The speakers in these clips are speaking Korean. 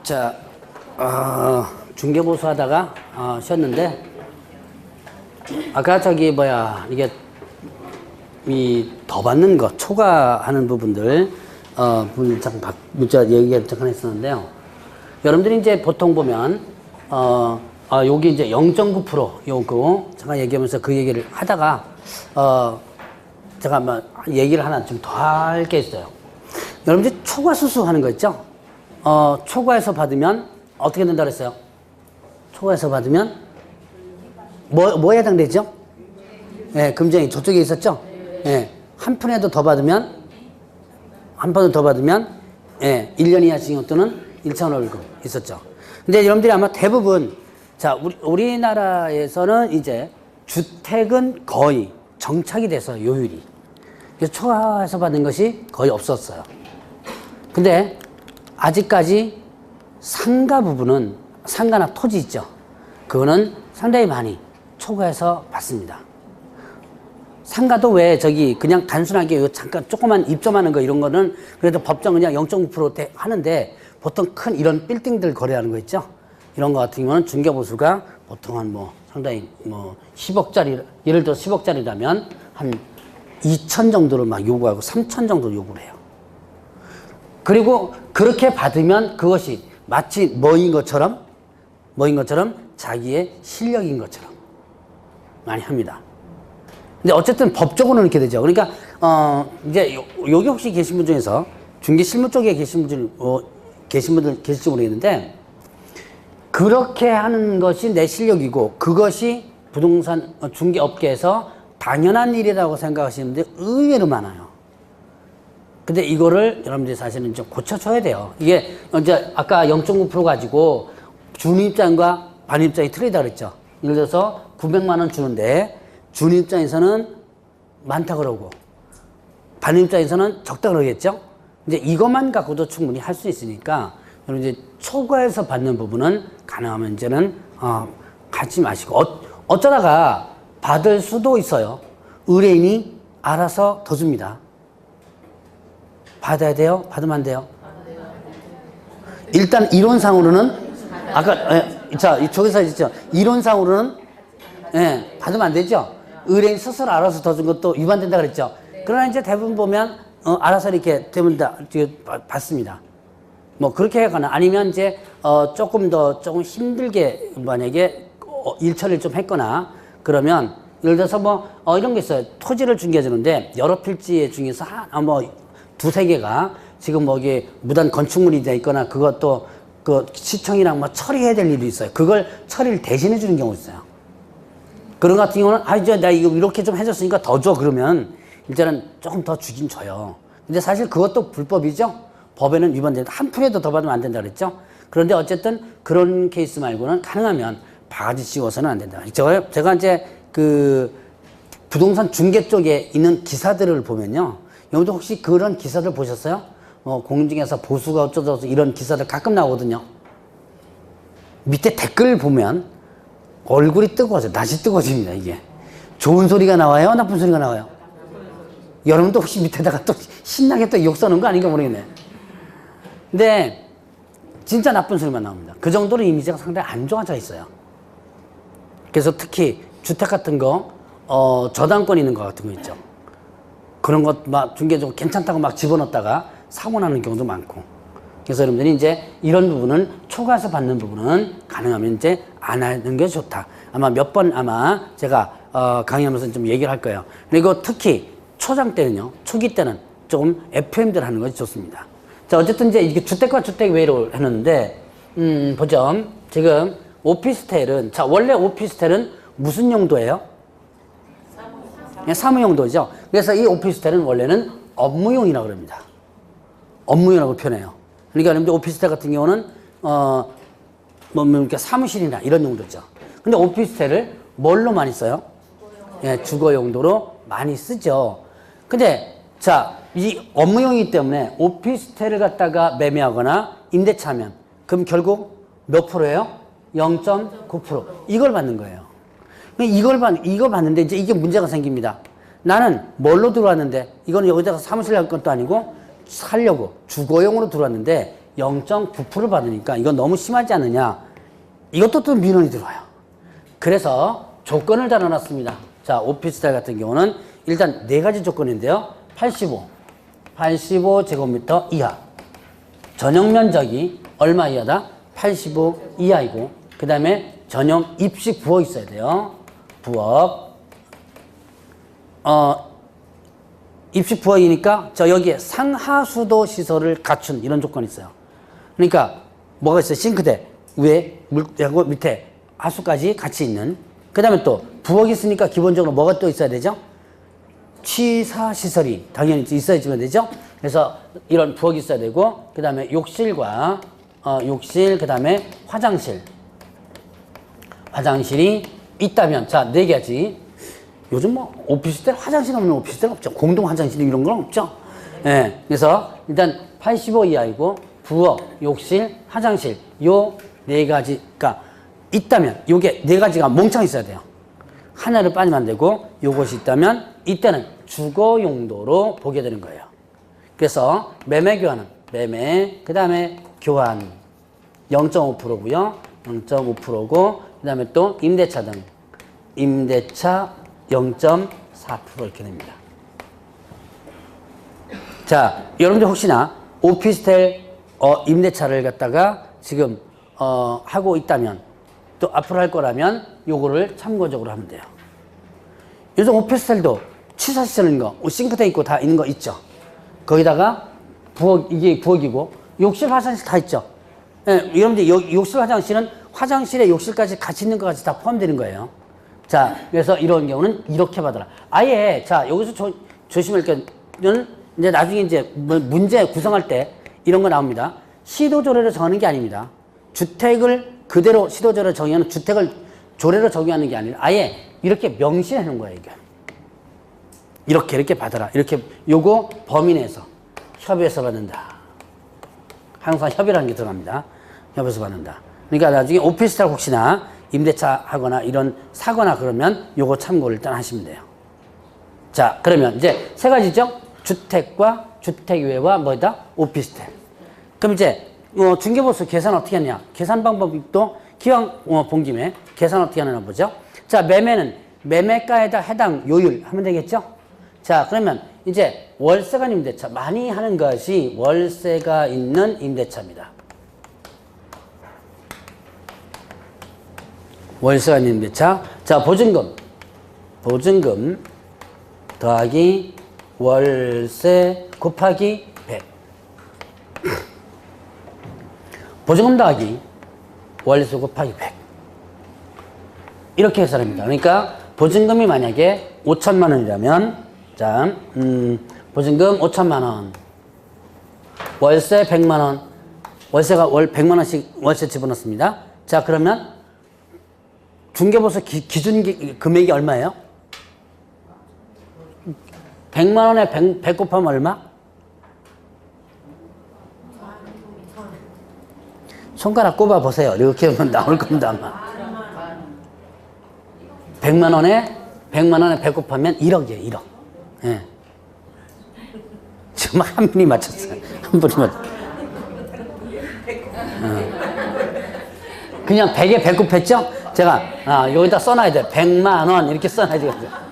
자, 중개보수 하다가 쉬었는데, 아까 이게 더 받는 거, 초과하는 부분들, 문자 얘기를 잠깐 했었는데요. 여러분들이 이제 보통 보면, 여기 이제 0.9% 요거, 잠깐 얘기하면서 그 얘기를 하다가, 제가 한번 얘기를 하나 좀 더 할 게 있어요. 여러분들이 초과 수수하는 거 있죠? 초과해서 받으면 어떻게 된다 그랬어요? 초과해서 받으면 뭐에 해당되죠? 예, 금전이 저쪽에 있었죠? 예, 한 푼에도 더 받으면 예, 1년 이하 징역 또는 1차원 월급 있었죠. 근데 여러분들이 아마 대부분 자, 우리나라에서는 이제 주택은 거의 정착이 돼서 요율이 그래서 초과해서 받는 것이 거의 없었어요. 근데 아직까지 상가 부분은 상가나 토지 있죠. 그거는 상당히 많이 초과해서 받습니다. 상가도 왜 그냥 단순하게 잠깐 조그만 입점하는 거 이런 거는 그래도 법정 그냥 0.9% 하는데 보통 큰 이런 빌딩들 거래하는 거 있죠. 이런 거 같은 경우는 중개보수가 보통 한 상당히 10억짜리 예를 들어 10억짜리라면 한 2천 정도를 막 요구하고 3천 정도 요구를 해요. 그리고 그렇게 받으면 그것이 마치 뭐인 것처럼 자기의 실력인 것처럼 많이 합니다. 근데 어쨌든 법적으로는 이렇게 되죠. 그러니까 이제 여기 혹시 계신 분 중에서 중개 실무 쪽에 계신 분들 계실지 모르겠는데 그렇게 하는 것이 내 실력이고 그것이 부동산 중개업계에서 당연한 일이라고 생각하시는 분들이 의외로 많아요. 근데 이거를 여러분들이 사실은 좀 고쳐줘야 돼요. 이게 이제 아까 0.9% 가지고 주는 입장과 받는 입장이 틀리다 그랬죠. 예를 들어서 900만 원 주는데 주는 입장에서는 많다 그러고 받는 입장에서는 적다 그러겠죠. 이제 이것만 갖고도 충분히 할 수 있으니까 여러분 이제 초과해서 받는 부분은 가능하면 이제는 갖지 마시고 어쩌다가 받을 수도 있어요. 의뢰인이 알아서 더 줍니다. 받아야 돼요? 받으면 안 돼요? 일단 이론상으로는 아까 저기서 있죠. 이론상으로는 받으면 안 되죠. 의뢰인 스스로 알아서 더 준 것도 위반된다 그랬죠. 그러나 이제 대부분 보면 알아서 이렇게 되면 다 받습니다. 그렇게 하거나 아니면 이제 조금 힘들게 만약에 일 처리를 좀 했거나 그러면 예를 들어서 이런 게 있어요. 토지를 중개해 주는데 여러 필지 중에서 두세 개가 지금 이게 무단 건축물이 돼 있거나 그것도 그 시청이랑 처리해야 될 일이 있어요. 그걸 처리를 대신해 주는 경우 있어요. 그런 같은 경우는 이제 나 이거 이렇게 좀 해줬으니까 더 줘 그러면 일단은 조금 더 주긴 줘요. 근데 사실 그것도 불법이죠. 법에는 위반된다. 한 푼에도 더 받으면 안 된다 그랬죠. 그런데 어쨌든 그런 케이스 말고는 가능하면 바가지 씌워서는 안 된다. 제가 이제 그 부동산 중개 쪽에 있는 기사들을 보면요. 여러분들 혹시 그런 기사들 보셨어요? 공중에서 보수가 어쩌고저쩌고 이런 기사들 가끔 나오거든요. 밑에 댓글 보면 얼굴이 뜨거워져. 낯이 뜨거워집니다, 이게. 좋은 소리가 나와요? 나쁜 소리가 나와요? 여러분도 혹시 밑에다가 또 신나게 또 욕 써놓은 거 아닌가 모르겠네. 근데 진짜 나쁜 소리만 나옵니다. 그 정도로 이미지가 상당히 안 좋아져 있어요. 그래서 특히 주택 같은 거, 저당권 있는 거 같은 거 있죠. 그런 것 중개적으로 괜찮다고 집어넣었다가 사고 나는 경우도 많고. 그래서 여러분들이 이제 이런 부분은 초과해서 받는 부분은 가능하면 이제 안 하는 게 좋다. 아마 몇 번 제가 강의하면서 좀 얘기를 할 거예요. 그리고 특히 초장 때는요, 초기 때는 조금 FM들 하는 것이 좋습니다. 자, 어쨌든 이제 이게 주택과 주택 외로 해놨는데, 보죠. 지금 오피스텔은, 원래 오피스텔은 무슨 용도예요? 사무용도죠. 그래서 이 오피스텔은 원래는 업무용이라고 합니다. 업무용이라고 표현해요. 그러니까 여러분들 오피스텔 같은 경우는 이렇게 사무실이나 이런 용도죠. 근데 오피스텔을 뭘로 많이 써요? 주거 용도로 많이 쓰죠. 근데 이 업무용이기 때문에 오피스텔을 갖다가 매매하거나 임대차하면 그럼 결국 몇 프로예요? 0.9%. 이걸 받는 거예요. 이걸 받는데 이제 이게 문제가 생깁니다. 나는 뭘로 들어왔는데 이거는 여기다가 사무실 할 것도 아니고 살려고 주거용으로 들어왔는데 0.9% 받으니까 이건 너무 심하지 않느냐. 이것도 또 민원이 들어와요. 그래서 조건을 달아놨습니다. 자, 오피스텔 같은 경우는 일단 네 가지 조건인데요. 85제곱미터 이하. 전용 면적이 얼마 이하다? 85 이하이고, 그 다음에 전용 입식 부엌 있어야 돼요. 부엌. 입식 부엌이니까 여기에 상하수도 시설을 갖춘 이런 조건이 있어요. 그러니까 뭐가 있어요? 싱크대 위에 물하고 밑에 하수까지 같이 있는. 그 다음에 또 부엌이 있으니까 기본적으로 뭐가 또 있어야 되죠? 취사 시설이 당연히 있어야지만 되죠. 그래서 이런 부엌이 있어야 되고, 그 다음에 욕실과 욕실, 그 다음에 화장실이 있다면, 자, 네 가지. 요즘 뭐 오피스텔 화장실 없는 오피스텔 없죠. 공동 화장실 이런 건 없죠. 예. 그래서 일단 85 이하이고 부엌, 욕실, 화장실 요 네 가지가 있다면, 요게 네 가지가 몽창 있어야 돼요. 하나를 빠지면 안 되고, 요것이 있다면 이때는 주거 용도로 보게 되는 거예요. 그래서 매매 교환은 그 다음에 교환 0.5%고요. 0.5%고, 그 다음에 또 임대차 등 임대차 0.4% 이렇게 됩니다. 자, 여러분들 혹시나 오피스텔 임대차를 갖다가 지금 하고 있다면, 또 앞으로 할 거라면 요거를 참고적으로 하면 돼요. 요즘 오피스텔도 취사시설 있는 거, 싱크대 있고 다 있는 거 있죠. 거기다가 부엌, 이게 부엌이고 욕실, 화장실 다 있죠. 예, 여러분들 욕실, 화장실은 화장실에 욕실까지 같이 있는 것까지 다 포함되는 거예요. 자, 그래서 이런 경우는 이렇게 받아라. 아예, 자, 여기서 조심할 거는 이제 나중에 이제 문제 구성할 때 이런 거 나옵니다. 시도조례로 정하는 게 아닙니다. 주택을 그대로 시도조례로 정의하는, 주택을 조례로 적용하는 게 아니라 아예 이렇게 명시해 놓은 거예요, 이게. 이렇게 받아라. 이렇게 요거 범위 내에서 협의해서 받는다. 항상 협의라는 게 들어갑니다. 협의해서 받는다. 그러니까 나중에 오피스텔 혹시나 임대차 하거나 이런 사거나 그러면 요거 참고를 일단 하시면 돼요. 자, 그러면 이제 세 가지죠. 주택과 주택 외와 뭐다? 오피스텔. 그럼 이제 중개보수 계산 어떻게 하냐? 계산 방법도 기왕 본 김에 계산 어떻게 하나 보죠. 자, 매매는 매매가에다 해당 요율 하면 되겠죠? 자, 그러면 이제 월세가 임대차. 많이 하는 것이 월세가 있는 임대차입니다. 월세가 있는 임대차. 자, 보증금 더하기 월세 곱하기 100. 보증금 더하기 월세 곱하기 100. 이렇게 계산합니다. 그러니까 보증금이 만약에 5천만 원이라면, 자, 보증금 5천만 원, 월세 100만 원, 월세가 월 100만 원씩 월세 집어넣습니다. 자, 그러면 중개보수 기준 금액이 얼마예요? 100만 원에 100 곱하면 얼마? 손가락 꼽아 보세요. 이렇게 하면 나올 겁니다, 아마. 100만 원에 100 곱하면 1억이에요, 1억. 예. 지금 한 분이 맞췄어요. 한 분이 맞췄어요. 그냥 100에 100 곱했죠? 제가, 여기다 써놔야 돼요. 100만 원. 이렇게 써놔야 되겠어요.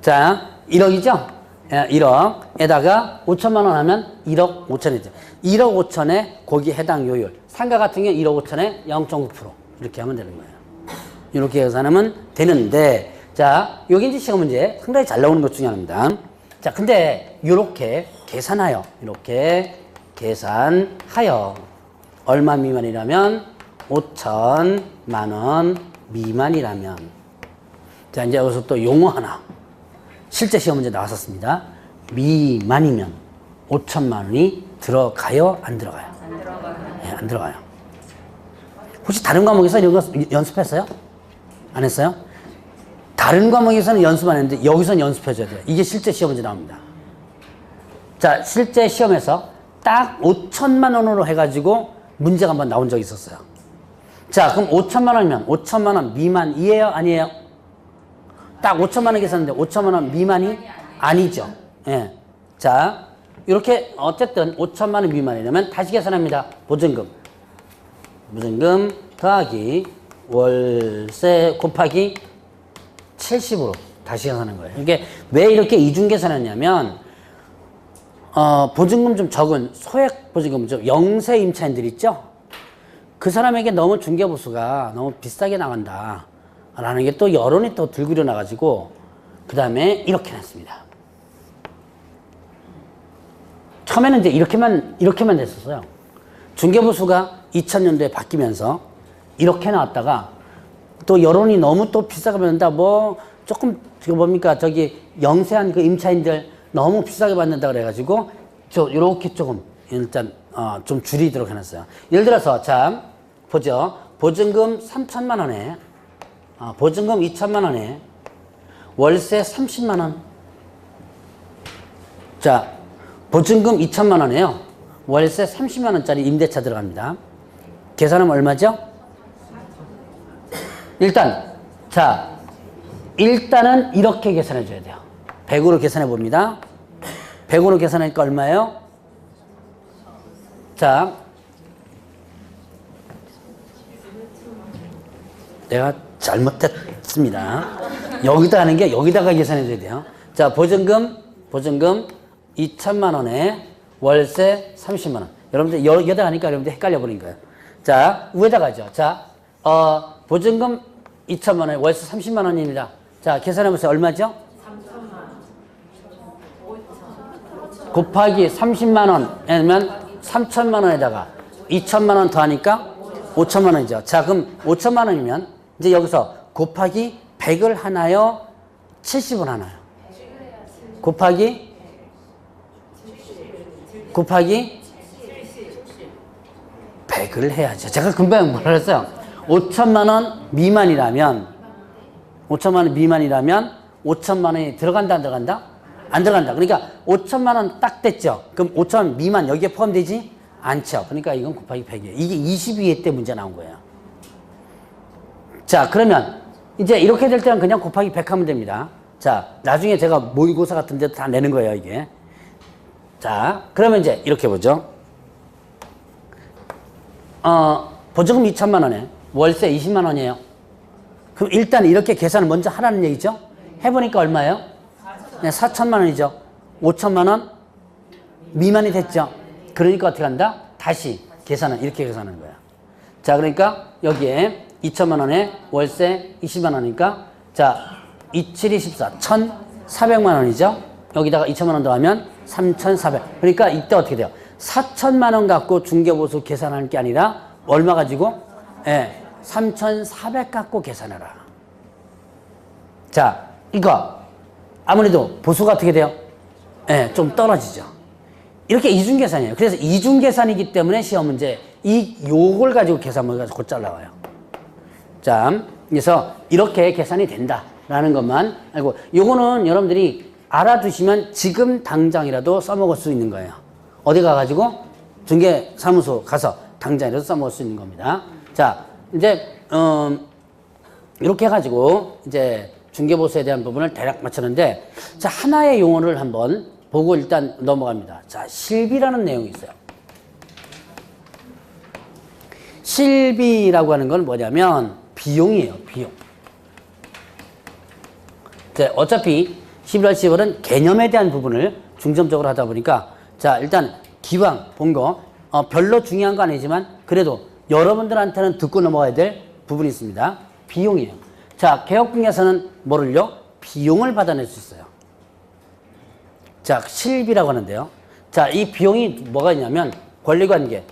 자, 1억이죠? 예, 1억에다가 5천만 원 하면 1억 5천이죠. 1억 5천에 거기 해당 요율. 상가 같은 경우 1억 5천에 0.9%. 이렇게 하면 되는 거예요. 이렇게 계산하면 되는데, 자, 여기 이제 시험 문제 상당히 잘 나오는 것 중에 하나입니다. 자, 근데 이렇게 계산하여, 얼마 미만이라면 5천만 원 미만이라면. 자, 이제 여기서 또 용어 하나. 실제 시험 문제 나왔었습니다. 미만이면 5천만 원이 들어가요? 안 들어가요? 안 들어가요. 네, 안 들어가요. 혹시 다른 과목에서 이런 거 연습했어요? 안 했어요? 다른 과목에서는 연습 안 했는데 여기서는 연습해줘야 돼요. 이게 실제 시험 문제 나옵니다. 자, 실제 시험에서 딱 5천만 원으로 해가지고 문제가 한번 나온 적이 있었어요. 자, 그럼 5천만 원이면 5천만 원 미만이에요? 아니에요? 딱 5천만 원 계산했는데 5천만 원 미만이 아니죠. 예. 자, 이렇게 어쨌든 5천만 원 미만이라면 다시 계산합니다. 보증금. 보증금 더하기 월세 곱하기 70으로 다시 계산하는 거예요. 이게 왜 이렇게 이중 계산하냐면 보증금 좀 적은 소액 보증금 좀 영세 임차인들 있죠? 그 사람에게 너무 중개보수가 너무 비싸게 나간다 라는 게 또 여론이 또 들고 일어나가지고 그 다음에 이렇게 냈습니다. 처음에는 이제 이렇게만 됐었어요. 중개보수가 2000년도에 바뀌면서 이렇게 나왔다가 또 여론이 너무 또 비싸게 받는다. 뭐 조금 뭡니까 저기 영세한 그 임차인들 너무 비싸게 받는다 그래가지고 요렇게 조금 일단 좀 줄이도록 해놨어요. 예를 들어서 자 보죠. 보증금 3천만 원에 보증금 2천만 원에 월세 30만 원. 자 보증금 2천만 원에요. 월세 30만 원짜리 임대차 들어갑니다. 계산하면 얼마죠? 일단은 이렇게 계산해 줘야 돼요. 100으로 계산해 봅니다. 100으로 계산하니까 얼마예요? 자, 내가 잘못했습니다. 여기다 하는 게 여기다가 계산해 줘야 돼요. 자, 보증금 2천만 원에 월세 30만 원. 여러분들 여기다 하니까 여러분들 헷갈려 버린 거예요. 자, 위에다가죠. 자, 보증금 2천만 원에 월세 30만 원입니다. 자, 계산해 보세요. 얼마죠? 3천만 원. 곱하기 30만 원이면 3천만 원에다가 2천만 원 더하니까 5천만 원이죠. 자, 그럼 5천만 원이면 이제 여기서 곱하기 100을 하나요? 70을 하나요? 곱하기 100을 해야죠. 제가 금방 뭐라 그랬어요? 5천만 원 미만이라면 5천만 원이 들어간다 안 들어간다? 안 들어간다. 그러니까 5천만 원 딱 됐죠. 그럼 5천만 원 미만 여기에 포함되지 않죠. 그러니까 이건 곱하기 100이에요. 이게 22회 때 문제 나온 거예요. 자, 그러면 이제 이렇게 될 때는 그냥 곱하기 100 하면 됩니다. 자, 나중에 제가 모의고사 같은 데도 다 내는 거예요, 이게. 자, 그러면 이제 이렇게 보죠. 보증금 2천만 원에 월세 20만 원이에요. 그럼 일단 이렇게 계산을 먼저 하라는 얘기죠. 해보니까 얼마예요? 4천만 원이죠. 5천만 원 미만이 됐죠. 그러니까 어떻게 한다? 다시 계산은 이렇게 계산하는 거야. 자, 그러니까 여기에 2천만 원에 월세 20만 원이니까 자, 27이 14, 1,400만 원이죠. 여기다가 2천만 원 더하면 3,400. 그러니까 이때 어떻게 돼요? 4천만 원 갖고 중개보수 계산하는 게 아니라 얼마 가지고? 3,400 갖고 계산해라. 자, 이거 아무래도 보수가 어떻게 돼요? 좀 떨어지죠. 이렇게 이중계산이에요. 그래서 이중계산이기 때문에 시험 문제 요걸 가지고 계산문제가 곧잘 나와요. 자, 그래서 이렇게 계산이 된다라는 것만 알고, 요거는 여러분들이 알아두시면 지금 당장이라도 써먹을 수 있는 거예요. 어디 가가지고 중개사무소 가서 당장이라도 써먹을 수 있는 겁니다. 자, 이제 이렇게 해가지고 이제 중개보수에 대한 부분을 대략 맞추는데, 자, 하나의 용어를 한번 보고 일단 넘어갑니다. 자, 실비라는 내용이 있어요. 실비라고 하는 건 뭐냐면 비용이에요, 비용. 자, 어차피 11월 10월은 개념에 대한 부분을 중점적으로 하다 보니까, 자, 일단 기왕 본 거 별로 중요한 거 아니지만 그래도 여러분들한테는 듣고 넘어가야 될 부분이 있습니다. 비용이에요. 자, 개혁분야에서는 뭐를요? 비용을 받아낼 수 있어요. 자, 실비라고 하는데요. 자, 이 비용이 뭐가 있냐면 권리관계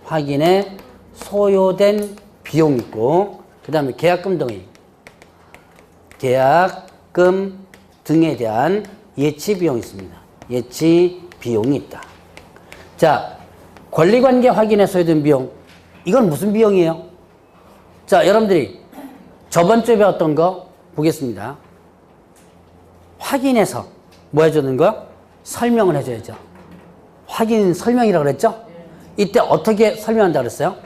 확인에 소요된 비용이 있고, 그 다음에 계약금 등에 대한 예치 비용이 있습니다. 예치 비용이 있다. 자, 권리관계 확인에 소요된 비용. 이건 무슨 비용이에요? 자, 여러분들이 저번 주에 배웠던 거 보겠습니다. 확인해서 뭐 해주는 거? 설명을 해줘야죠. 확인 설명이라고 그랬죠? 이때 어떻게 설명한다고 그랬어요?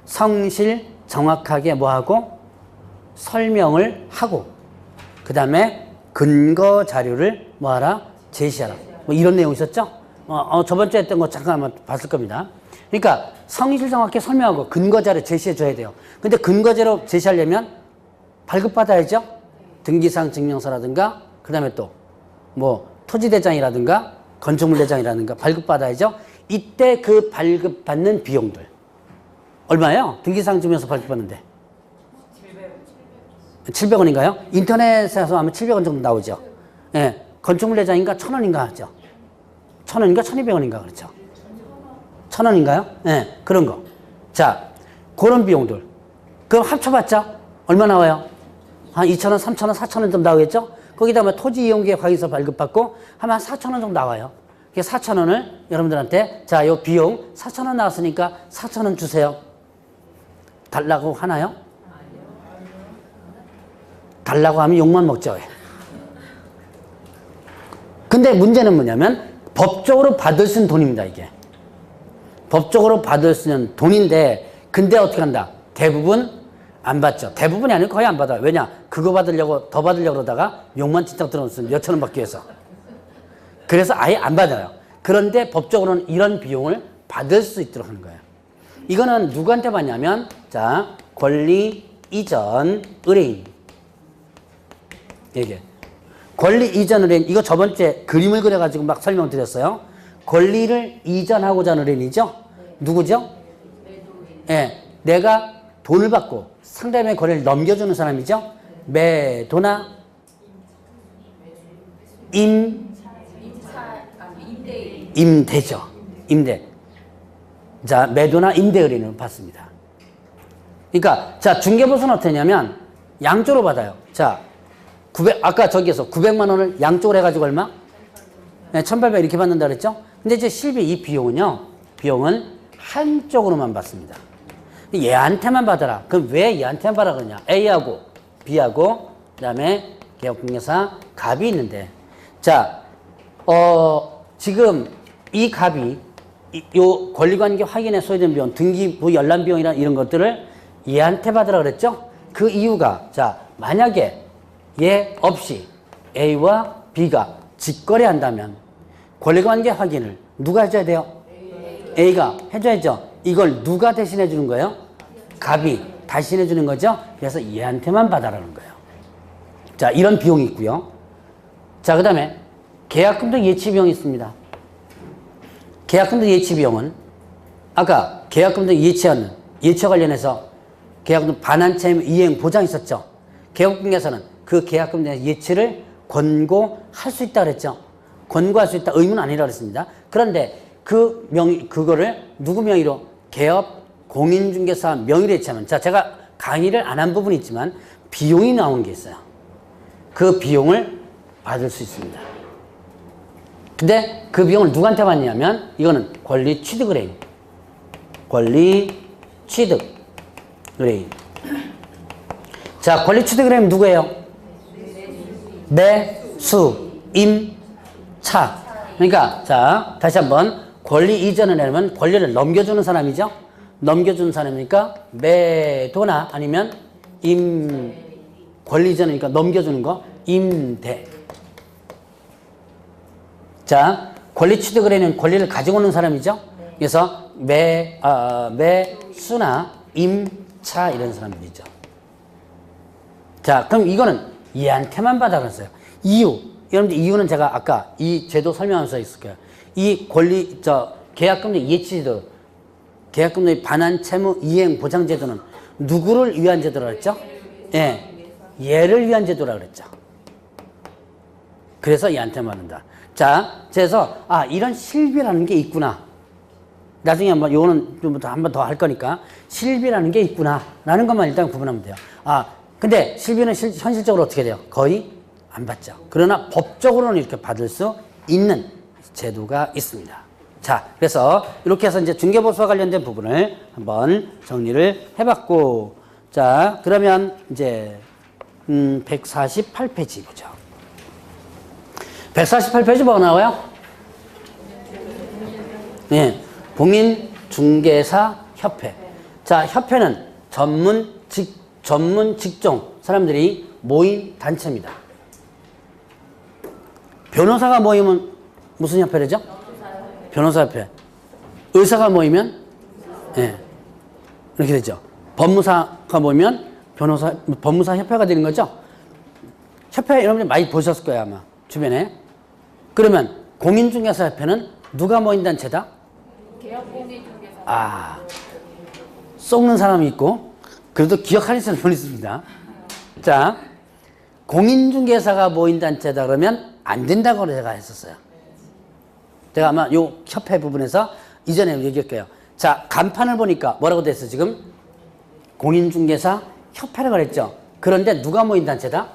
성실 정확하게 뭐 하고? 설명을 하고, 그 다음에 근거 자료를 뭐하라? 제시하라. 뭐 이런 내용 있었죠? 저번 주에 했던 거 잠깐 한번 봤을 겁니다. 그러니까 성실 정확히 설명하고 근거 자료 제시해 줘야 돼요. 근데 근거 자료 제시하려면 발급받아야죠? 등기상 증명서라든가, 그 다음에 또 뭐 토지대장이라든가 건축물대장이라든가 발급받아야죠? 이때 그 발급받는 비용들 얼마예요? 등기상 증명서 발급받는데 700원인가요? 인터넷에서 하면 700원 정도 나오죠. 예, 건축물대장인가 1000원인가 하죠. 1000원인가 1200원인가 그렇죠. 1000원인가요? 예, 그런 거. 자, 그런 비용들. 그럼 합쳐봤자 얼마 나와요? 한 2,000원, 3,000원, 4,000원 좀 나오겠죠? 거기다 뭐 토지 이용계획 확인서 발급받고 하면 한 4,000원 정도 나와요. 4,000원을 여러분들한테 자, 요 비용 4,000원 나왔으니까 4,000원 주세요. 달라고 하나요? 달라고 하면 욕만 먹죠. 근데 문제는 뭐냐면 법적으로 받을 수 있는 돈입니다, 이게. 법적으로 받을 수 있는 돈인데 근데 어떻게 한다? 대부분 안 받죠. 대부분이 아니고 거의 안 받아요. 왜냐? 그거 받으려고 더 받으려고 그러다가 욕만 진짜 들어놓으면 몇천 원 받기 위해서. 그래서 아예 안 받아요. 그런데 법적으로는 이런 비용을 받을 수 있도록 하는 거예요. 이거는 누구한테 받냐면 자, 권리 이전 의뢰인. 이게 권리 이전 의뢰인. 이거 저번 주에 그림을 그려가지고 막 설명드렸어요. 권리를 이전하고자 하는 의뢰인이죠. 누구죠? 예, 내가 돈을 받고 상대방의 권리를 넘겨주는 사람이죠. 매도나 임대죠. 임대. 자, 매도나 임대 의뢰인을 받습니다. 그러니까 자, 중개보수는 어떠냐면 양쪽으로 받아요. 자, 아까 저기에서 900만 원을 양쪽으로 해가지고 얼마? 네, 1,800 이렇게 받는다 그랬죠? 근데 이제 실비 이 비용은 한쪽으로만 받습니다. 얘한테만 받아라. 그럼 왜 얘한테만 받아 그러냐? A하고 B하고 그다음에 개업공개사 갑이 있는데 자, 지금 이 갑이 요 권리관계 확인에 소요된 비용, 등기부 열람 비용이나 이런 것들을 얘한테 받으라 그랬죠? 그 이유가 자, 만약에 얘 없이 A와 B가 직거래한다면 권리관계 확인을 누가 해줘야 돼요? A가 해줘야죠. 이걸 누가 대신해 주는 거예요? 갑이 대신해 주는 거죠. 그래서 얘한테만 받아라는 거예요. 자, 이런 비용이 있고요. 자, 그 다음에 계약금 등 예치 비용이 있습니다. 계약금 등 예치 비용은 아까 계약금 등 예치와 관련해서 계약금 등 반환채무 이행 보장 있었죠. 개업공개사는 그 계약금 등 예치를 권고할 수 있다 그랬죠. 권고할 수 있다 의무는 아니라 그랬습니다. 그런데 그거를 누구 명의로? 개업 공인중개사 명의로 예치하면 자, 제가 강의를 안 한 부분이 있지만 비용이 나온 게 있어요. 그 비용을 받을 수 있습니다. 근데 그 비용을 누구한테 받냐면 이거는 권리 취득 의뢰인. 권리 취득 의뢰인. 자, 권리 취득 의뢰인 누구예요? 매수, 임, 차. 그러니까 자, 다시 한번 권리 이전을 하려면 권리를 넘겨주는 사람이죠. 넘겨주는 사람이니까 매도나 아니면 권리 이전이니까 넘겨주는 거 임대. 자, 권리 취득 의뢰인은 권리를 가지고 오는 사람이죠. 그래서 매수나 임차 이런 사람들이죠. 자, 그럼 이거는 얘한테만 받아 그랬어요. 여러분들 이유는 제가 아까 이 제도 설명하면서 있을 거예요. 이 계약금리 예치제도, 계약금리 반환 채무 이행 보장 제도는 누구를 위한 제도라 그랬죠? 예, 얘를 위한 제도라 그랬죠. 그래서 얘한테만 한다. 자, 그래서 이런 실비라는 게 있구나. 나중에 한번 요거는 좀 한 번 더 할 거니까 실비라는 게 있구나라는 것만 일단 구분하면 돼요. 근데 실비는 현실적으로 어떻게 돼요? 거의 안 받죠. 그러나 법적으로는 이렇게 받을 수 있는 제도가 있습니다. 자, 그래서 이렇게 해서 이제 중개보수와 관련된 부분을 한번 정리를 해봤고, 자, 그러면 이제 148페이지 보죠. 148페이지 뭐가 나와요? 네, 공인중개사 협회. 자, 협회는 전문 직종 사람들이 모인 단체입니다. 변호사가 모이면 무슨 협회죠? 변호사협회. 의사가 모이면 예. 이렇게 되죠. 법무사가 모이면 법무사협회가 되는 거죠. 협회 여러분들 많이 보셨을 거예요 아마 주변에. 그러면 공인중개사협회는 누가 모인 단체다? 아, 썩는 사람이 있고 그래도 기억하는 사람이 있습니다. 자, 공인중개사가 모인 단체다 그러면 안 된다고 제가 했었어요. 제가 아마 요 협회 부분에서 이전에 얘기할게요. 자, 간판을 보니까 뭐라고 됐어 지금? 공인중개사 협회라고 그랬죠. 그런데 누가 모인 단체다?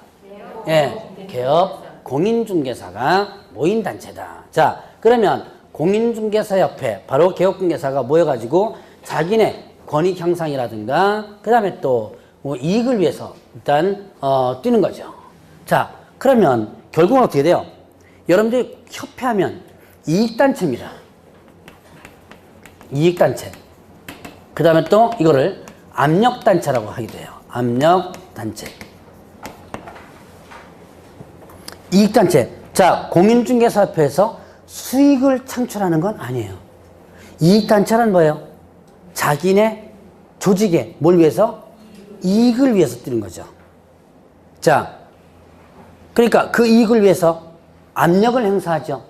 예, 개업 공인중개사가 모인 단체다. 자, 그러면 공인중개사협회, 바로 개업중개사가 모여가지고 자기네 권익 향상이라든가 그 다음에 또 뭐 이익을 위해서 일단 뛰는 거죠. 자, 그러면 결국은 어떻게 돼요? 여러분들이 협회하면 이익단체입니다. 이익단체. 그 다음에 또 이거를 압력단체라고 하게 돼요. 압력단체. 이익단체. 자, 공인중개사협회에서 수익을 창출하는 건 아니에요. 이익단체란 뭐예요? 자기네 조직에 뭘 위해서? 이익을 위해서 뛰는 거죠. 자, 그러니까 그 이익을 위해서 압력을 행사하죠.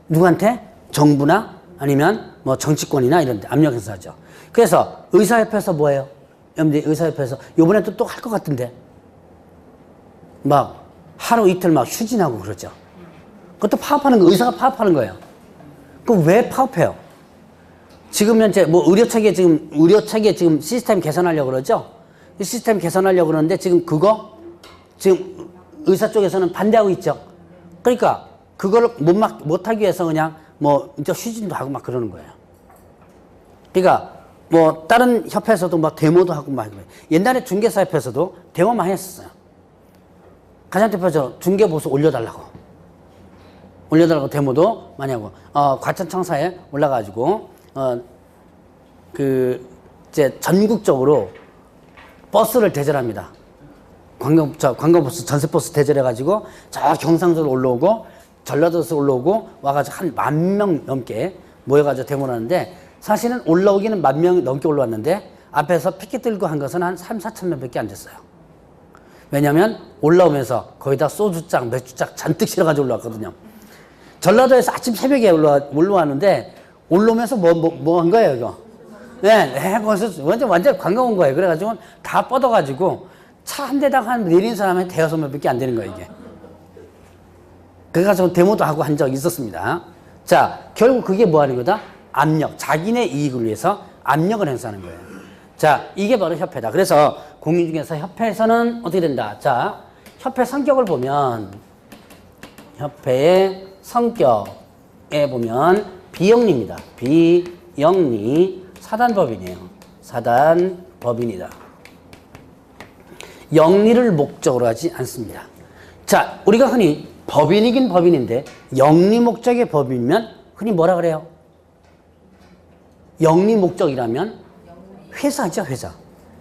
누구한테? 정부나 아니면 뭐 정치권이나 이런 데 압력 행사하죠. 그래서 의사협회에서 뭐예요? 여러분들 의사협회에서 요번에 또 할 것 같은데 막 하루 이틀 막 휴진하고 그러죠. 그것도 파업하는 거, 의사가 파업하는 거예요. 그럼 왜 파업해요? 지금 현재 뭐 의료체계 지금 시스템 개선하려고 그러죠? 이 시스템 개선하려고 그러는데 지금 그거 지금 의사 쪽에서는 반대하고 있죠. 그러니까 그거를 못하기 위해서 그냥 뭐 이제 휴진도 하고 막 그러는 거예요. 그러니까 뭐 다른 협회에서도 막 데모도 하고 막 옛날에 중개사협회에서도 데모 많이 했었어요. 가장대표죠. 중개보수 올려달라고 데모도 많이 하고 과천청사에 올라가지고 이제 전국적으로 버스를 대절합니다. 관광버스, 전세버스 대절해가지고 저 경상도로 올라오고 전라도에서 올라오고 와가지고 한 10,000명 넘게 모여가지고 데모를 하는데 사실은 올라오기는 10,000명 넘게 올라왔는데 앞에서 피켓 들고 한 것은 한 3,000~4,000 명밖에 안 됐어요. 왜냐면 올라오면서 거기다 소주짝, 맥주짝 잔뜩 실어가지고 올라왔거든요. 전라도에서 아침 새벽에 올라왔는데 올라오면서 뭐 한 거예요, 이거? 네, 거기서 완전 관광 온 거예요. 그래가지고 다 뻗어가지고 차 한 대다가 내린 사람이 대여섯 명밖에 안 되는 거예요, 이게. 그래가지고 데모도 하고 한 적이 있었습니다. 자, 결국 그게 뭐 하는 거다? 압력. 자기네 이익을 위해서 압력을 행사하는 거예요. 자, 이게 바로 협회다. 그래서 공인중개사 협회에서는 어떻게 된다? 자, 협회 성격을 보면, 협회의 성격에 보면 비영리입니다. 비영리. 사단법인이에요. 사단법인이다. 영리를 목적으로 하지 않습니다. 자, 우리가 흔히 법인이긴 법인인데 영리 목적의 법인이면 흔히 뭐라 그래요? 영리 목적이라면 회사죠, 회사.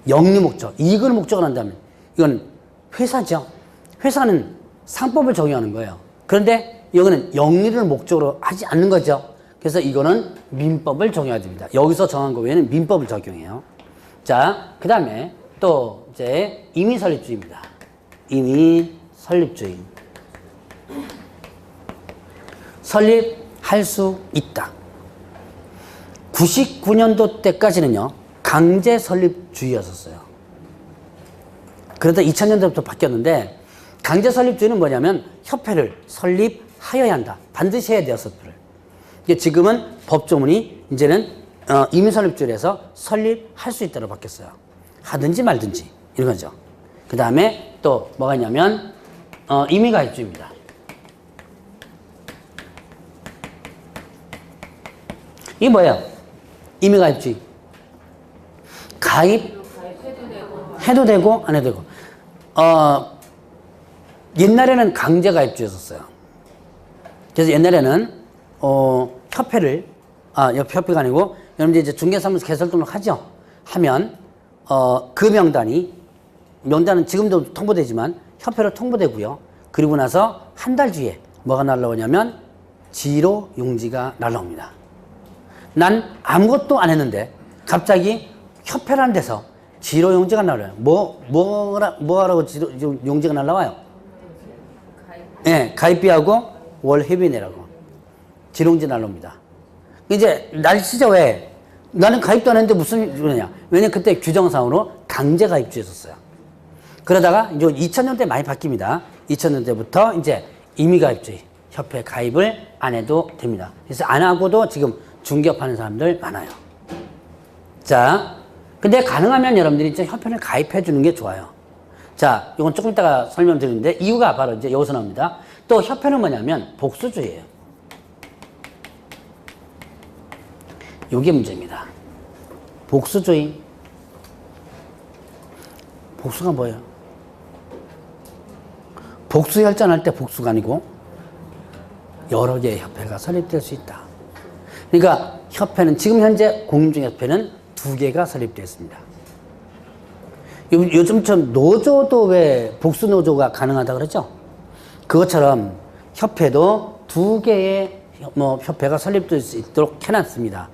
영리 목적, 이익을 목적으로 한다면 이건 회사죠. 회사는 상법을 적용하는 거예요. 그런데 이거는 영리를 목적으로 하지 않는 거죠. 그래서 이거는 민법을 적용해야 됩니다. 여기서 정한 거 외에는 민법을 적용해요. 자, 그 다음에 또 이제 임의설립주의입니다. 임의설립주의. 설립할 수 있다. 99년도 때까지는요, 강제 설립주의였었어요. 그러다 2000년대부터 바뀌었는데, 강제 설립주의는 뭐냐면, 협회를 설립하여야 한다. 반드시 해야 돼요, 설립을. 지금은 법조문이 이제는 임의설립주의를 해서 설립할 수 있다고 바뀌었어요. 하든지 말든지, 이런 거죠. 그 다음에 또 뭐가 있냐면, 임의가입주의입니다. 이게 뭐예요? 임의가입주의. 가입해도 되고, 안 해도 되고. 옛날에는 강제가입주의였었어요. 그래서 옛날에는, 협회가 아니고, 여러분들 이제 중개사무소 개설 등록하죠? 하면, 그 명단은 지금도 통보되지만, 협회로 통보되고요. 그리고 나서 한 달 뒤에 뭐가 날라오냐면 지로용지가 날라옵니다. 난 아무것도 안 했는데 갑자기 협회라는 데서 지로용지가 날라와요. 뭐하라고 용지가 날라와요? 예, 가입비하고 월 회비 내라고. 지로용지 날라옵니다. 이제 날씨죠. 왜? 나는 가입도 안 했는데 무슨 소리냐? 왜냐면 그때 규정상으로 강제 가입주였었어요. 그러다가 이제 2000년대 많이 바뀝니다. 2000년대부터 이제 임의 가입주의, 협회 가입을 안 해도 됩니다. 그래서 안 하고도 지금 중개업하는 사람들 많아요. 자, 근데 가능하면 여러분들이 이제 협회를 가입해 주는 게 좋아요. 자, 이건 조금 이따가 설명드리는데 이유가 바로 이제 여기서 나옵니다. 또 협회는 뭐냐면 복수주의예요. 요게 문제입니다. 복수주의. 복수가 뭐예요? 복수혈전할 때 복수가 아니고 여러 개의 협회가 설립될 수 있다. 그러니까 협회는 지금 현재 공인중개협회는 2개가 설립되어 있습니다. 요즘처럼 노조도 왜 복수노조가 가능하다 그러죠? 그것처럼 협회도 2개의 협회가 설립될 수 있도록 해놨습니다.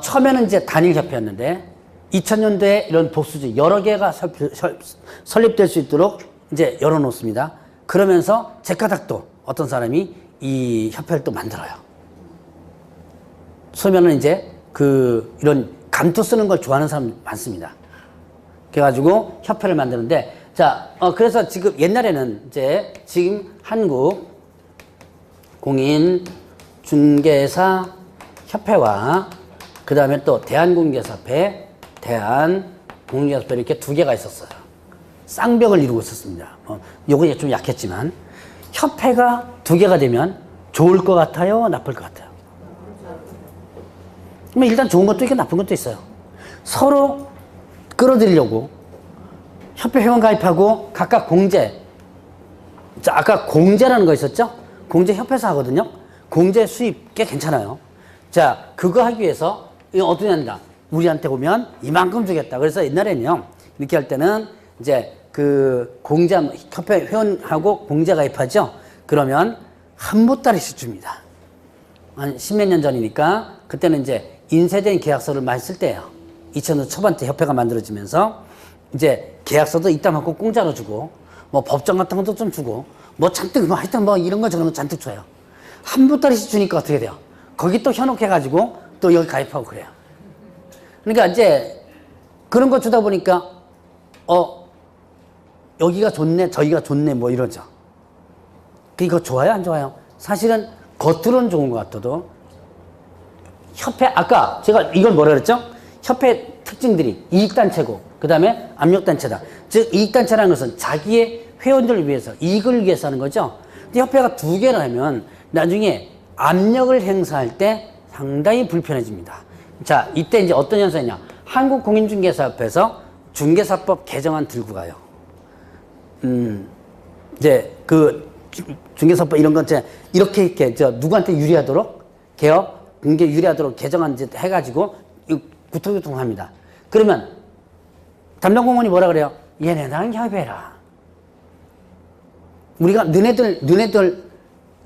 처음에는 이제 단일협회였는데 2000년대에 이런 복수주의 여러 개가 설립될 수 있도록 이제 열어놓습니다. 그러면서 제카닥도 어떤 사람이 이 협회를 또 만들어요. 소면은 이제 이런 감투 쓰는 걸 좋아하는 사람 많습니다. 그래가지고 협회를 만드는데, 자, 그래서 지금 옛날에는 이제 지금 한국 공인중개사 협회와 그 다음에 또 대한공인중개사협회, 대한공인중개사협회 이렇게 2개가 있었어요. 쌍벽을 이루고 있었습니다. 요거 좀 약했지만 협회가 2개가 되면 좋을 것 같아요, 나쁠 것 같아요? 일단 좋은 것도 있고 나쁜 것도 있어요. 서로 끌어들이려고 협회 회원 가입하고 각각 공제. 자, 아까 공제라는 거 있었죠? 공제 협회에서 하거든요. 공제 수입 꽤 괜찮아요. 자, 그거 하기 위해서 이거 어떻게 한다? 우리한테 오면 이만큼 주겠다. 그래서 옛날에는요, 이렇게 할 때는 이제 협회 회원하고 공제 가입하죠? 그러면 한 보따리씩 줍니다. 한 10몇 년 전이니까 그때는 이제 인쇄된 계약서를 많이 쓸 때예요. 2000년 초반 때 협회가 만들어지면서 이제 계약서도 이따 맞고 공짜로 주고 뭐 법정 같은 것도 좀 주고 뭐 잔뜩 하여튼 이런 거 저런 거 잔뜩 줘요. 한 보따리씩 주니까 어떻게 돼요? 거기 또 현혹해가지고 또 여기 가입하고 그래요. 그러니까 이제 그런 거 주다 보니까 여기가 좋네, 저기가 좋네, 뭐 이러죠. 이거 좋아요, 안 좋아요? 사실은 겉으로는 좋은 것 같아도 협회, 아까 제가 이걸 뭐라 그랬죠? 협회 특징들이 이익단체고, 그 다음에 압력단체다. 즉, 이익단체라는 것은 자기의 회원들을 위해서, 이익을 위해서 하는 거죠. 근데 협회가 2개를 하면 나중에 압력을 행사할 때 상당히 불편해집니다. 자, 이때 이제 어떤 현상이냐. 한국공인중개사협회에서 중개사법 개정안 들고 가요. 이제 중개사법 이런 건 이제 이렇게 누구한테 유리하도록 개업, 공개 유리하도록 개정안 이제 해가지고 구토교통합니다. 그러면 담당공무원이 뭐라 그래요? 얘네랑 협의해라. 우리가 너네들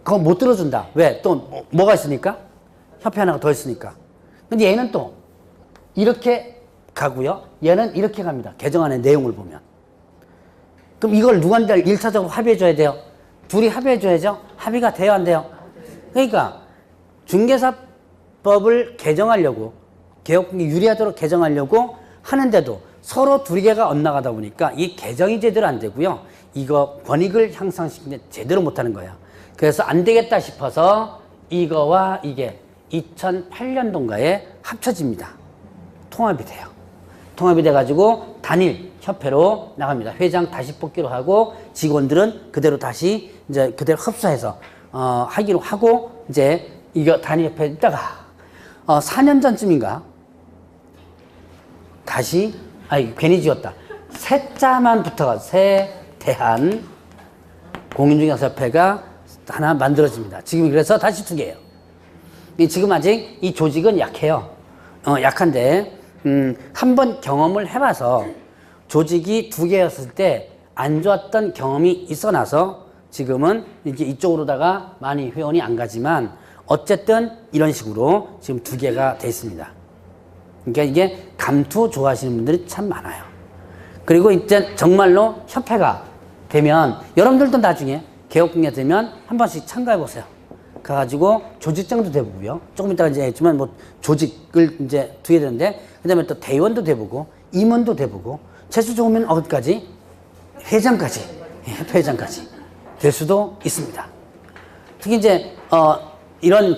그거 못 들어준다. 왜? 또 뭐가 있으니까? 협회 하나가 더 있으니까. 근데 얘는 또 이렇게 가고요. 얘는 이렇게 갑니다. 개정안의 내용을 보면. 그럼 이걸 누구한테 1차적으로 합의해줘야 돼요? 둘이 합의해줘야죠? 합의가 돼요, 안 돼요? 그러니까 중개사법을 개정하려고, 개혁이 유리하도록 개정하려고 하는데도 서로 2개가 엇나가다 보니까 이 개정이 제대로 안 되고요. 이거 권익을 향상시키는데 제대로 못하는 거예요. 그래서 안 되겠다 싶어서 이거와 이게 2008년도인가에 합쳐집니다. 통합이 돼요. 통합이 돼가지고 단일 협회로 나갑니다. 회장 다시 뽑기로 하고 직원들은 그대로 다시 이제 그대로 흡수해서 하기로 하고 이제 이거 단일 협회에 있다가 4년 전쯤인가 다시 괜히 지었다. 세자만 붙어가 대한 공인중개사협회가 하나 만들어집니다. 지금 그래서 다시 2개예요. 지금 아직 이 조직은 약해요. 약한데 한번 경험을 해봐서 조직이 2개였을 때 안 좋았던 경험이 있어 나서 지금은 이제 이쪽으로다가 많이 회원이 안 가지만 어쨌든 이런 식으로 지금 두 개가 돼 있습니다. 그러니까 이게 감투 좋아하시는 분들이 참 많아요. 그리고 이제 정말로 협회가 되면 여러분들도 나중에 개업공예 되면 한 번씩 참가해 보세요. 가가지고 조직장도 돼보고요. 조금 이따가 이제 했지만 뭐 조직을 이제 두게 되는데 그다음에 또 대의원도 돼보고 임원도 돼보고 재수 좋으면 어디까지 회장까지 협회장까지 될 수도 있습니다. 특히 이제 이런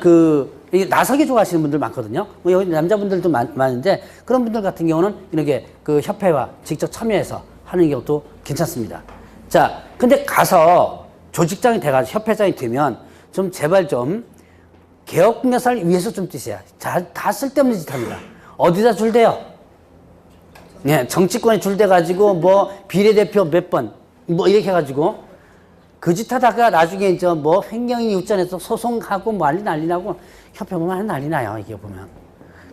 나서기 좋아하시는 분들 많거든요. 뭐 여기 남자분들도 많은데 그런 분들 같은 경우는 이렇게 그 협회와 직접 참여해서 하는 경우도 괜찮습니다. 자, 근데 가서 조직장이 돼가지고 협회장이 되면 좀 제발 좀 개업공예사를 위해서 좀 뛰세요. 다 쓸데없는 짓 합니다. 어디다 줄대요? 네, 정치권에 줄대가지고 뭐 비례대표 몇 번 뭐 이렇게 해가지고 그 짓 하다가 나중에 이제 뭐 횡령이 육전에서 소송하고 뭐 난리 나고 협회 보면 난리 나요. 이게 보면.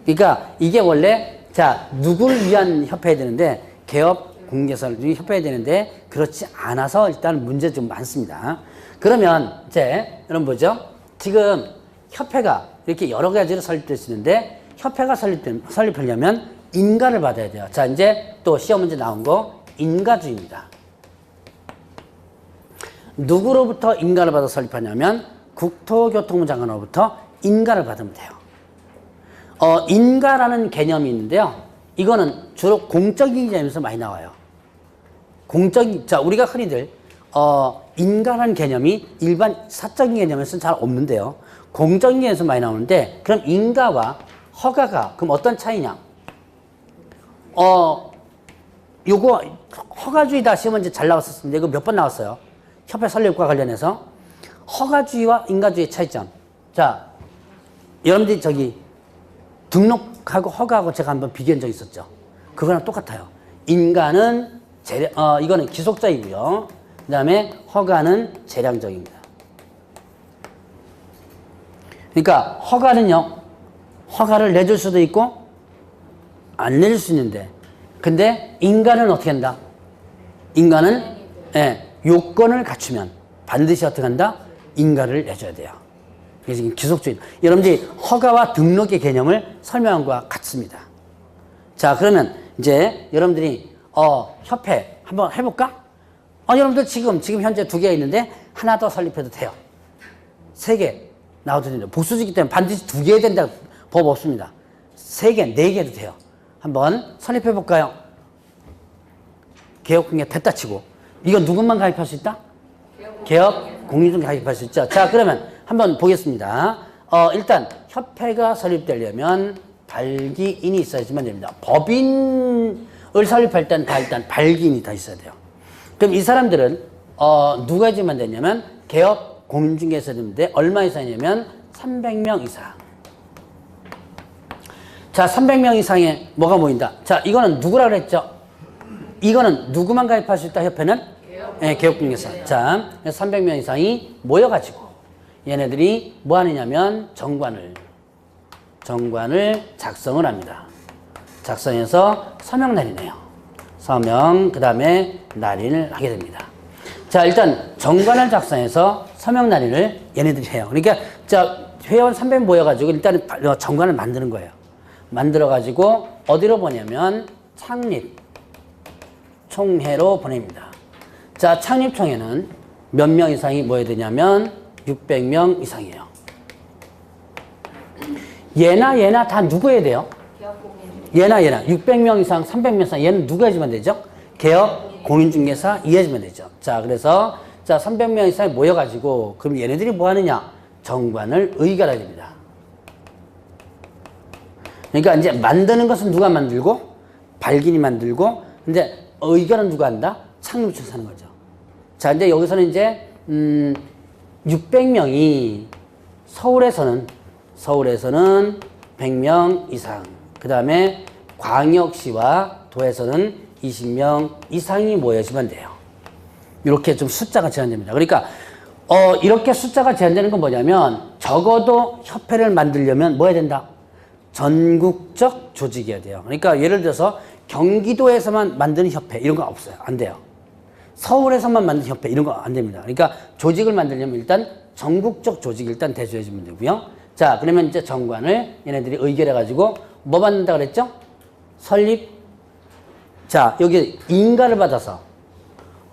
그러니까 이게 원래 자 누구를 위한 협회야 되는데 개업 공개설 협회야 되는데 그렇지 않아서 일단 문제 좀 많습니다. 그러면 이제 여러분 보죠. 지금 협회가 이렇게 여러 가지로 설립될 수 있는데 협회가 설립하려면 인가를 받아야 돼요. 자 이제 또 시험 문제 나온 거 인가주의입니다. 누구로부터 인가를 받아 설립하냐면 국토교통부 장관으로부터 인가를 받으면 돼요. 인가라는 개념이 있는데요. 이거는 주로 공적인 개념에서 많이 나와요. 자, 우리가 흔히들, 인가라는 개념이 일반 사적인 개념에서는 잘 없는데요. 공적인 개념에서 많이 나오는데, 그럼 인가와 허가가, 그럼 어떤 차이냐? 요거, 허가주의다 시험 문제 잘 나왔었습니다. 이거 몇 번 나왔어요. 협회 설립과 관련해서. 허가주의와 인가주의 차이점. 자, 여러분들이 저기 등록하고 허가하고 제가 한번 비교한 적 있었죠. 그거랑 똑같아요. 인가는 이거는 기속적이고요. 그 다음에 허가는 재량적입니다. 그러니까 허가는요. 허가를 내줄 수도 있고 안 내줄 수 있는데 근데 인가는 어떻게 한다? 인가는 요건을 갖추면 반드시 어떻게 한다? 인가를 내줘야 돼요. 그래서 기속주의. 여러분들이 허가와 등록의 개념을 설명한 것과 같습니다. 자, 그러면 이제 여러분들이 협회 한번 해볼까? 여러분들 지금 현재 2개가 있는데 하나 더 설립해도 돼요. 3개 나와도 됩니다. 복수지기 때문에 반드시 2개 해야 된다 법 없습니다. 3개, 4개 해도 돼요. 한번 설립해볼까요? 개업공예 됐다 치고 이건 누구만 가입할 수 있다? 개업 공유중 가입할 수 있죠. 자, 그러면 한번 보겠습니다. 일단 협회가 설립되려면 발기인이 있어야지만 됩니다. 법인을 설립할 때는 일단 발기인이 다 있어야 돼요. 그럼 이 사람들은 누가 해주면 되냐면 개업 공인중개사 되는데 얼마 이상이냐면 300명 이상. 자, 300명 이상에 뭐가 모인다? 자, 이거는 누구라 그랬죠? 이거는 누구만 가입할 수 있다? 협회는? 개업공인중개사. 자, 300명 이상이 모여가지고 얘네들이 뭐 하느냐면 정관을 작성을 합니다. 작성해서 서명 날이네요. 서명, 그 다음에 날인을 하게 됩니다. 자, 일단 정관을 작성해서 서명 날인을 얘네들이 해요. 그러니까 자, 회원 300 모여가지고 일단 정관을 만드는 거예요. 만들어가지고 어디로 보내면 창립총회로 보냅니다. 자, 창립총회는 몇 명 이상이 모여야 되냐면 600명 이상이에요. 얘나 다 누구 해야 돼요? 얘나 600명 이상, 300명 이상 얘는 누가 해주면 되죠? 개업 공인중개사 이해해주면 되죠. 자, 그래서 자 300명 이상이 모여가지고 그럼 얘네들이 뭐 하느냐? 정관을 의결해야 됩니다. 그러니까 이제 만드는 것은 누가 만들고 발기인이 만들고 근데 의결은 누가 한다? 창립총회에서 하는 거죠. 자, 근데 여기서는 이제 600명이 서울에서는 100명 이상, 그 다음에 광역시와 도에서는 20명 이상이 모여지면 돼요. 이렇게 좀 숫자가 제한됩니다. 그러니까 이렇게 숫자가 제한되는 건 뭐냐면 적어도 협회를 만들려면 뭐 해야 된다? 전국적 조직이어야 돼요. 그러니까 예를 들어서 경기도에서만 만드는 협회 이런 거 없어요. 안 돼요. 서울에서만 만든 협회 이런 거 안 됩니다. 그러니까 조직을 만들려면 일단 전국적 조직 일단 대조해 주면 되고요. 자, 그러면 이제 정관을 얘네들이 의결해 가지고 뭐 받는다 그랬죠? 설립. 자, 여기 인가를 받아서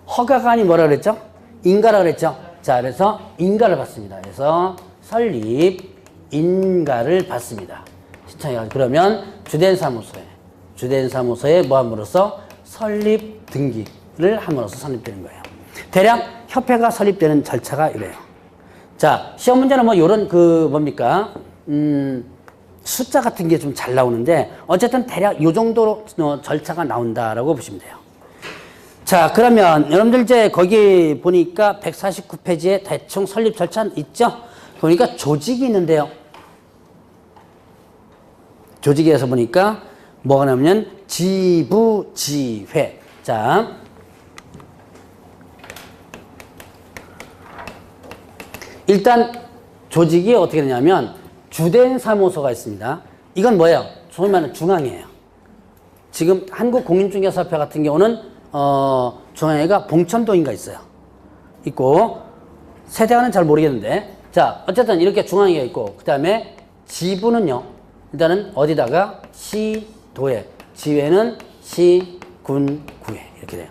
허가가 아니 뭐라 그랬죠? 인가라 그랬죠? 자, 그래서 인가를 받습니다. 그래서 설립 인가를 받습니다. 신청해가지고 그러면 주된 사무소에 뭐 함으로써 설립 등기를 함으로써 설립되는 거예요. 대략 협회가 설립되는 절차가 이래요. 자, 시험 문제는 뭐 요런 뭡니까? 숫자 같은 게 좀 잘 나오는데 어쨌든 대략 요 정도로 절차가 나온다라고 보시면 돼요. 자, 그러면 여러분들 이제 거기 보니까 149페이지에 대충 설립 절차 있죠? 보니까 조직이 있는데요. 조직에서 보니까 뭐가 나오면 지부지회. 자, 일단 조직이 어떻게 되냐면 주된 사무소가 있습니다. 이건 뭐예요? 소위 말하는 중앙이에요. 지금 한국공인중개사협회 같은 경우는 중앙회가 봉천동인가 있어요. 있고 세대화는 잘 모르겠는데 자 어쨌든 이렇게 중앙회가 있고 그 다음에 지부는요 일단은 어디다가 시도에 지회는 시, 군, 구회 이렇게 돼요.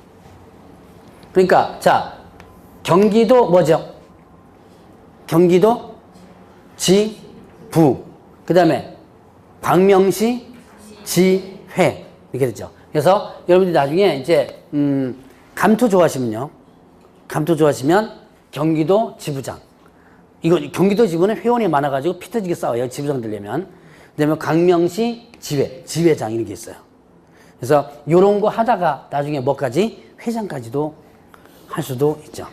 그러니까 자 경기도 뭐죠? 경기도 지부 그 다음에 광명시 지회 이렇게 되죠. 그래서 여러분들이 나중에 이제 감투 좋아하시면요. 감투 좋아하시면 경기도 지부장. 이거 경기도 지부는 회원이 많아가지고 피 터지게 싸워요. 지부장 되려면. 그다음에 광명시 지회장 이런 게 있어요. 그래서 요런 거 하다가 나중에 뭐까지 회장까지도 할 수도 있죠.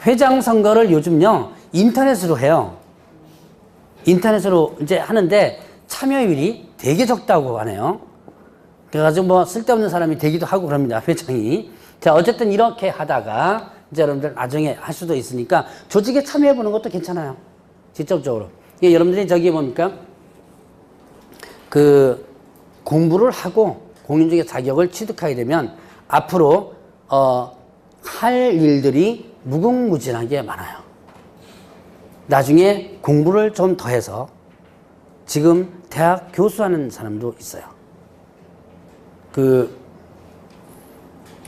회장 선거를 요즘요 인터넷으로 해요. 인터넷으로 이제 하는데 참여율이 되게 적다고 하네요. 그래가지고 뭐 쓸데없는 사람이 되기도 하고 그럽니다. 회장이. 자, 어쨌든 이렇게 하다가 이제 여러분들 나중에 할 수도 있으니까 조직에 참여해보는 것도 괜찮아요. 직접적으로. 이게 여러분들이 저기 뭡니까? 공부를 하고 공인중개 자격을 취득하게 되면 앞으로, 할 일들이 무궁무진하게 많아요. 나중에 공부를 좀 더 해서 지금 대학 교수하는 사람도 있어요.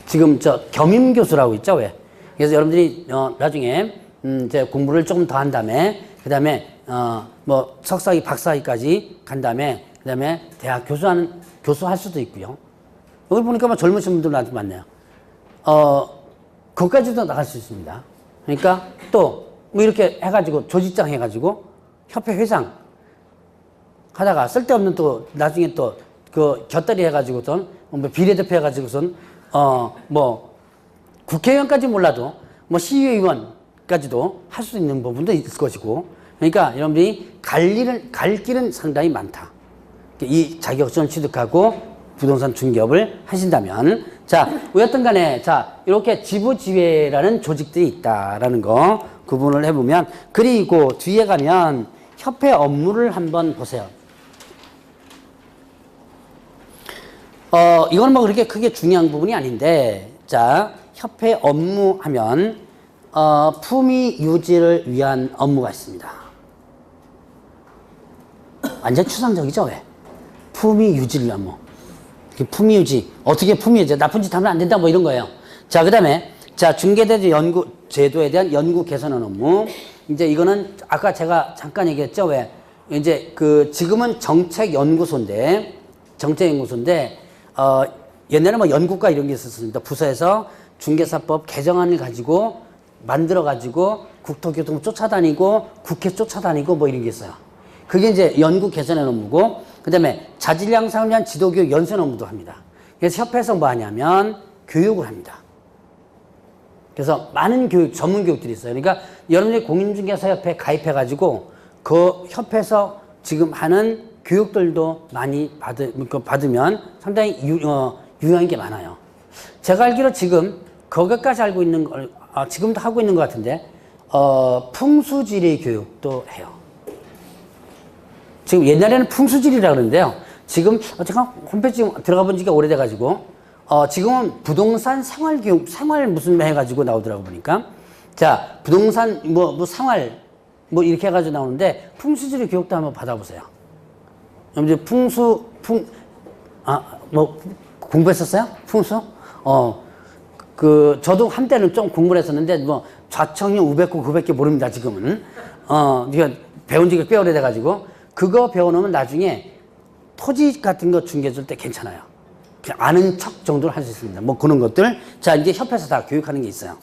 지금 겸임교수라고 있죠, 왜? 그래서 여러분들이, 나중에, 이제 공부를 조금 더 한 다음에, 그 다음에, 뭐, 석사학위, 박사학위까지 간 다음에, 그 다음에 대학 교수할 수도 있고요. 여기 보니까 뭐 젊으신 분들 아주 많네요. 그것까지도 나갈 수 있습니다. 그러니까 또, 뭐 이렇게 해가지고, 조직장 해가지고, 협회 회장 하다가 쓸데없는 또, 나중에 또, 곁다리 해가지고선, 뭐 비례대표 해가지고선, 뭐, 국회의원까지 몰라도, 뭐 시의원까지도 할 수 있는 부분도 있을 것이고, 그러니까 여러분들이 갈 길은 상당히 많다. 이 자격증을 취득하고 부동산 중개업을 하신다면, 자, 어쨌든 간에, 자, 이렇게 지부지회라는 조직들이 있다라는 거 구분을 해보면, 그리고 뒤에 가면 협회 업무를 한번 보세요. 이건 뭐 그렇게 크게 중요한 부분이 아닌데, 자, 협회 업무 하면, 품위 유지를 위한 업무가 있습니다. 완전 추상적이죠, 왜? 품위 유지를 위한 업무. 품위 유지. 어떻게 품위 유지? 나쁜 짓 하면 안 된다, 뭐 이런 거예요. 자, 그 다음에, 자, 중개대제 연구, 제도에 대한 연구 개선하는 업무. 이제 이거는 아까 제가 잠깐 얘기했죠, 왜? 이제 지금은 정책연구소인데, 옛날에 뭐 연구과 이런 게 있었습니다. 부서에서 중개사법 개정안을 가지고 만들어가지고 국토교통 쫓아다니고 국회 쫓아다니고 뭐 이런 게 있어요. 그게 이제 연구 개선의 업무고, 그 다음에 자질 향상을 위한 지도교육 연수원 업무도 합니다. 그래서 협회에서 뭐 하냐면 교육을 합니다. 그래서 많은 전문 교육들이 있어요. 그러니까 여러분들이 공인중개사협회에 가입해가지고 그 협회에서 지금 하는 교육들도 많이 받으면 상당히 유용한 게 많아요. 제가 알기로 지금 거기까지 알고 있는 걸, 지금도 하고 있는 것 같은데, 풍수지리 교육도 해요. 지금 옛날에는 풍수지리라고 그러는데요. 지금 제가 홈페이지 들어가 본 지가 오래돼가지고, 지금은 부동산 생활교육, 생활 무슨 해가지고 나오더라고 보니까. 자, 부동산, 뭐 생활, 뭐 이렇게 해가지고 나오는데, 풍수지리 교육도 한번 받아보세요. 이제 뭐, 공부했었어요? 풍수? 저도 한때는 좀 공부를 했었는데, 뭐, 좌청력, 우백구, 구백개 모릅니다, 지금은. 이거 배운 지가 꽤 오래돼가지고. 그거 배워놓으면 나중에 토지 같은 거 중개해줄 때 괜찮아요. 그냥 아는 척 정도를 할 수 있습니다. 뭐 그런 것들. 자, 이제 협회에서 다 교육하는 게 있어요.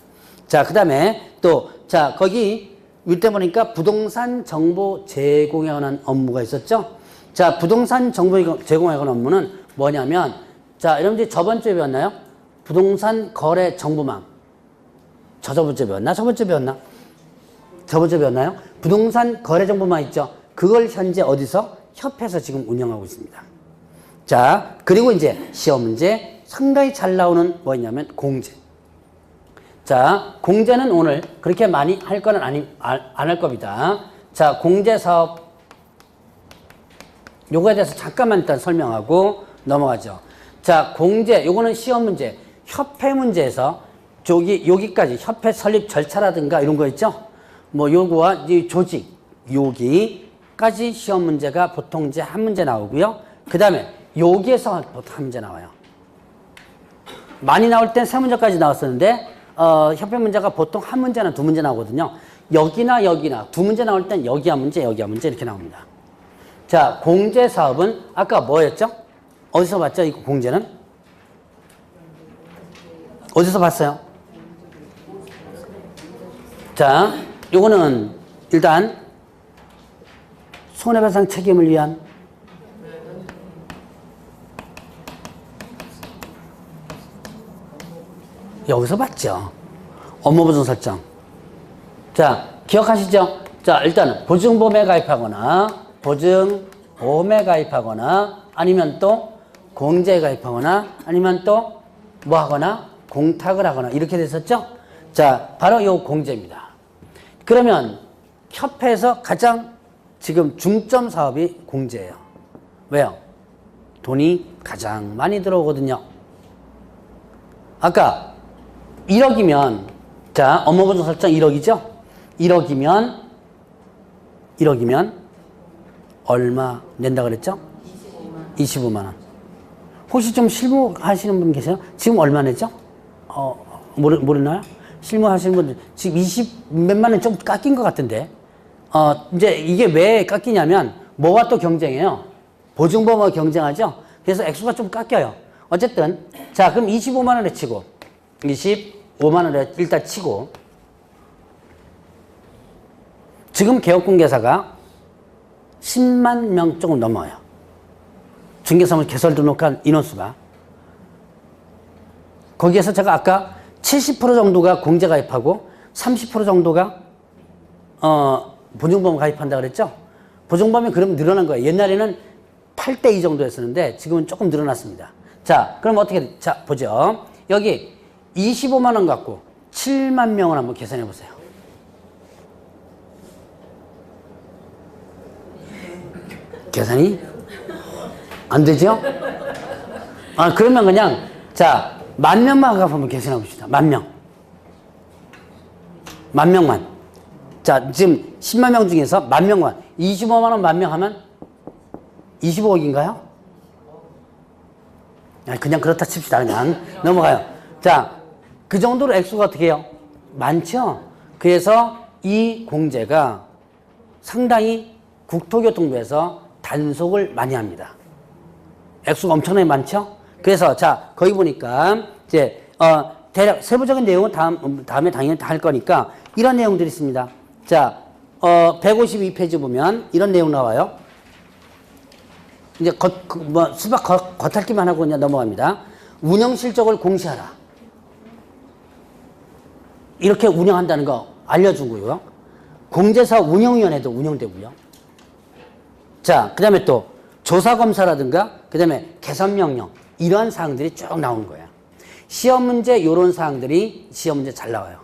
자, 그 다음에 또, 자, 거기 밑에 보니까 부동산 정보 제공에 관한 업무가 있었죠? 자, 부동산 정보 제공에 관한 업무는 뭐냐면, 자, 여러분들이 저번 주에 배웠나요? 부동산 거래 정보망. 저번 주에 배웠나? 저번 주에 배웠나? 저번 주에 배웠나요? 부동산 거래 정보망 있죠? 그걸 현재 어디서? 협회에서 지금 운영하고 있습니다. 자, 그리고 이제 시험 문제 상당히 잘 나오는 뭐냐면 공제. 자, 공제는 오늘 그렇게 많이 할 거는 안 할 겁니다. 자, 공제 사업 요거에 대해서 잠깐만 일단 설명하고 넘어가죠. 자, 공제 요거는 시험 문제, 협회 문제에서 여기까지 협회 설립 절차라든가 이런 거 있죠? 뭐 요거와 이 조직 여기까지 시험 문제가 보통 이제 한 문제 나오고요. 그 다음에 여기에서 보통 한 문제 나와요. 많이 나올 땐 세 문제까지 나왔었는데 협회 문제가 보통 한 문제나 두 문제 나오거든요. 여기나 여기나 두 문제 나올 땐 여기 한 문제, 여기 한 문제 이렇게 나옵니다. 자, 공제 사업은 아까 뭐였죠? 어디서 봤죠? 이 공제는? 어디서 봤어요? 자, 요거는 일단 손해배상 책임을 위한 여기서 봤죠. 업무보증 설정. 자, 기억하시죠? 자, 일단은 보증보험에 가입하거나 아니면 또 공제에 가입하거나 아니면 또 뭐 하거나 공탁을 하거나 이렇게 됐었죠? 자, 바로 요 공제입니다. 그러면 협회에서 가장 지금 중점 사업이 공제예요. 왜요? 돈이 가장 많이 들어오거든요. 아까 1억이면 자, 업무보증 설정 1억이죠? 1억이면 얼마 낸다 그랬죠? 25만 원. 혹시 좀 실무하시는 분 계세요? 지금 얼마 냈죠? 모르나요? 실무하시는 분들 지금 20 몇만 원 좀 깎인 것 같은데. 이제 이게 왜 깎이냐면 뭐와 또 경쟁해요? 보증보험과 경쟁하죠? 그래서 액수가 좀 깎여요. 어쨌든 자, 그럼 25만 원에 치고 25만 원에 일단 치고 지금 개업공개사가 10만 명 조금 넘어요. 중개사무소 개설 등록한 인원수가. 거기에서 제가 아까 70% 정도가 공제 가입하고 30% 정도가 보증보험 가입한다 그랬죠? 보증보험이 그럼 늘어난 거예요. 옛날에는 8대2 정도였었는데 지금은 조금 늘어났습니다. 자, 그럼 어떻게, 자, 보죠. 여기 25만 원 갖고 7만 명을 한번 계산해 보세요. 계산이 안 되죠? 그러면 그냥, 자, 10,000명만 갖고 한번 계산해 봅시다. 10,000명. 10,000명만. 자, 지금 10만 명 중에서 10,000명만. 25만 원 10,000명 하면 25억인가요? 그냥 그렇다 칩시다. 그냥 넘어가요. 자, 그 정도로 액수가 어떻게 해요? 많죠? 그래서 이 공제가 상당히 국토교통부에서 단속을 많이 합니다. 액수가 엄청나게 많죠? 그래서 자, 거기 보니까 이제 대략 세부적인 내용은 다음에 당연히 다 할 거니까 이런 내용들이 있습니다. 자, 152페이지 보면 이런 내용 나와요. 이제 수박 겉핥기만 하고 그냥 넘어갑니다. 운영 실적을 공시하라. 이렇게 운영한다는 거 알려주고요. 공제사업 운영위원회도 운영되고요. 자, 그 다음에 또 조사검사라든가 그 다음에 개선명령 이러한 사항들이 쭉 나오는 거예요. 시험 문제 요런 사항들이 시험 문제 잘 나와요.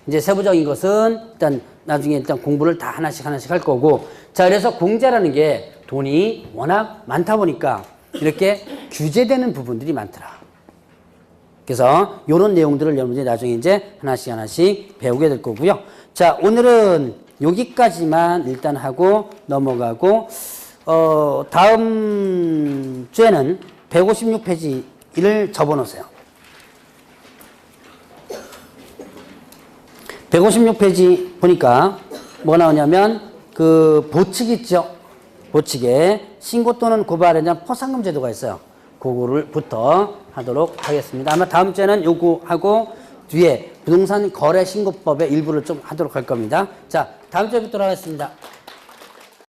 이제 세부적인 것은 일단 나중에 일단 공부를 다 하나씩 할 거고. 자, 그래서 공제라는 게 돈이 워낙 많다 보니까 이렇게 규제되는 부분들이 많더라. 그래서 이런 내용들을 여러분들이 나중에 이제 하나씩 하나씩 배우게 될 거고요. 자, 오늘은 여기까지만 일단 하고 넘어가고, 다음 주에는 156페이지를 접어 놓으세요. 156페이지 보니까 뭐가 나오냐면 그 보칙 있죠? 보칙에 신고 또는 고발에 대한 포상금 제도가 있어요. 그거를부터 하도록 하겠습니다. 아마 다음 주에는 요거 하고 뒤에 부동산 거래 신고법의 일부를 좀 하도록 할 겁니다. 자, 다음 주에 뵙도록 하겠습니다.